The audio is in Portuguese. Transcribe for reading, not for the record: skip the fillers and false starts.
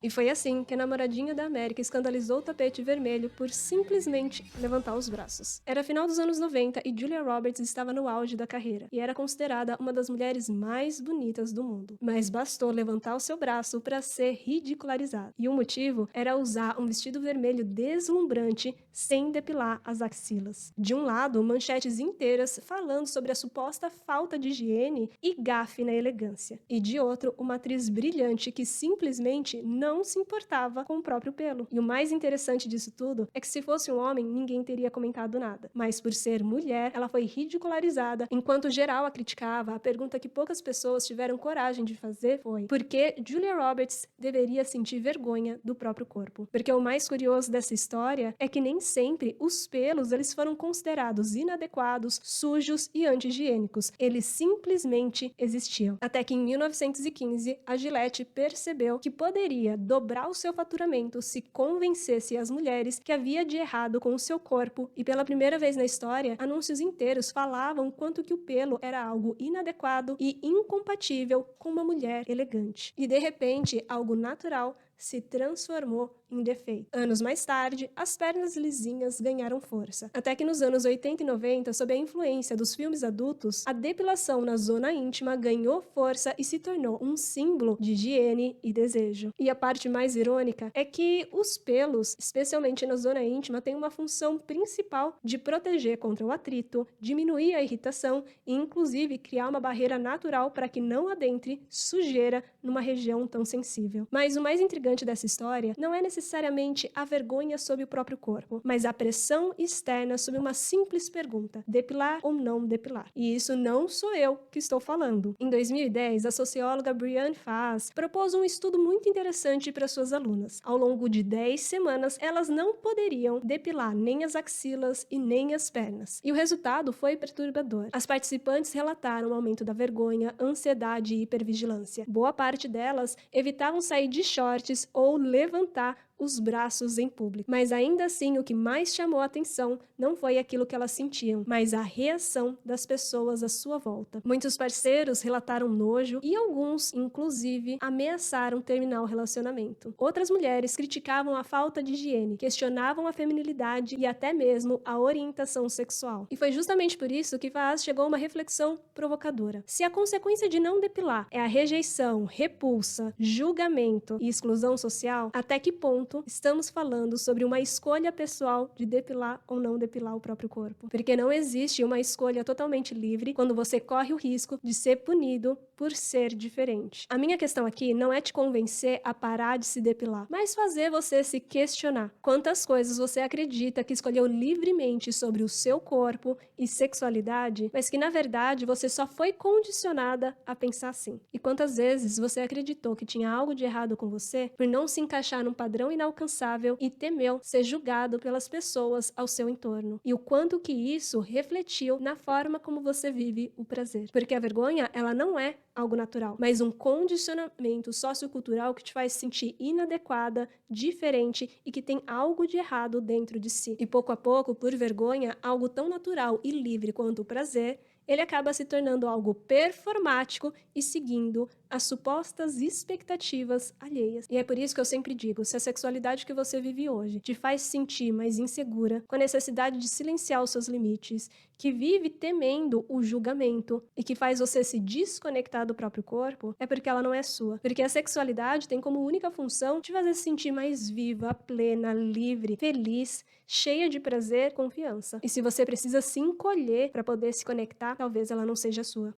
E foi assim que a namoradinha da América escandalizou o tapete vermelho por simplesmente levantar os braços. Era final dos anos 90 e Julia Roberts estava no auge da carreira, e era considerada uma das mulheres mais bonitas do mundo. Mas bastou levantar o seu braço para ser ridicularizada. E o motivo era usar um vestido vermelho deslumbrante sem depilar as axilas. De um lado, manchetes inteiras falando sobre a suposta falta de higiene e gafe na elegância. E de outro, uma atriz brilhante que simplesmente não se importava com o próprio pelo. E o mais interessante disso tudo é que se fosse um homem, ninguém teria comentado nada. Mas por ser mulher, ela foi ridicularizada. Enquanto geral a criticava, a pergunta que poucas pessoas tiveram coragem de fazer foi: por que Julia Roberts deveria sentir vergonha do próprio corpo? Porque o mais curioso dessa história é que nem sempre os pelos eles foram considerados inadequados, sujos e anti-higiênicos. Eles simplesmente existiam. Até que em 1915, a Gillette percebeu que poderia dobrar o seu faturamento se convencesse as mulheres que havia de errado com o seu corpo, e pela primeira vez na história, anúncios inteiros falavam quanto que o pelo era algo inadequado e incompatível com uma mulher elegante. E de repente, algo natural se transformou em defeito. Anos mais tarde, as pernas lisinhas ganharam força. Até que nos anos 80 e 90, sob a influência dos filmes adultos, a depilação na zona íntima ganhou força e se tornou um símbolo de higiene e desejo. E a parte mais irônica é que os pelos, especialmente na zona íntima, têm uma função principal de proteger contra o atrito, diminuir a irritação e, inclusive, criar uma barreira natural para que não adentre sujeira numa região tão sensível. Mas o mais intrigante dessa história não é necessariamente a vergonha sobre o próprio corpo, mas a pressão externa sobre uma simples pergunta: depilar ou não depilar? E isso não sou eu que estou falando. Em 2010, a socióloga Brianne Faas propôs um estudo muito interessante para suas alunas. Ao longo de 10 semanas, elas não poderiam depilar nem as axilas e nem as pernas. E o resultado foi perturbador. As participantes relataram o aumento da vergonha, ansiedade e hipervigilância. Boa parte delas evitavam sair de shorts ou levantar os braços em público. Mas ainda assim, o que mais chamou a atenção não foi aquilo que elas sentiam, mas a reação das pessoas à sua volta. Muitos parceiros relataram nojo e alguns, inclusive, ameaçaram terminar o relacionamento. Outras mulheres criticavam a falta de higiene, questionavam a feminilidade e até mesmo a orientação sexual. E foi justamente por isso que Vaz chegou a uma reflexão provocadora. Se a consequência de não depilar é a rejeição, repulsa, julgamento e exclusão social, até que ponto estamos falando sobre uma escolha pessoal de depilar ou não depilar o próprio corpo? Porque não existe uma escolha totalmente livre quando você corre o risco de ser punido por ser diferente. A minha questão aqui não é te convencer a parar de se depilar, mas fazer você se questionar quantas coisas você acredita que escolheu livremente sobre o seu corpo e sexualidade, mas que na verdade você só foi condicionada a pensar assim. E quantas vezes você acreditou que tinha algo de errado com você por não se encaixar num padrão inalcançável e temeu ser julgado pelas pessoas ao seu entorno. E o quanto que isso refletiu na forma como você vive o prazer. Porque a vergonha, ela não é algo natural, mas um condicionamento sociocultural que te faz sentir inadequada, diferente e que tem algo de errado dentro de si. E pouco a pouco, por vergonha, algo tão natural e livre quanto o prazer, ele acaba se tornando algo performático e seguindo as supostas expectativas alheias. E é por isso que eu sempre digo, se a sexualidade que você vive hoje te faz sentir mais insegura, com a necessidade de silenciar os seus limites, que vive temendo o julgamento e que faz você se desconectar do próprio corpo, é porque ela não é sua. Porque a sexualidade tem como única função te fazer se sentir mais viva, plena, livre, feliz, cheia de prazer, confiança. E se você precisa se encolher para poder se conectar, talvez ela não seja sua.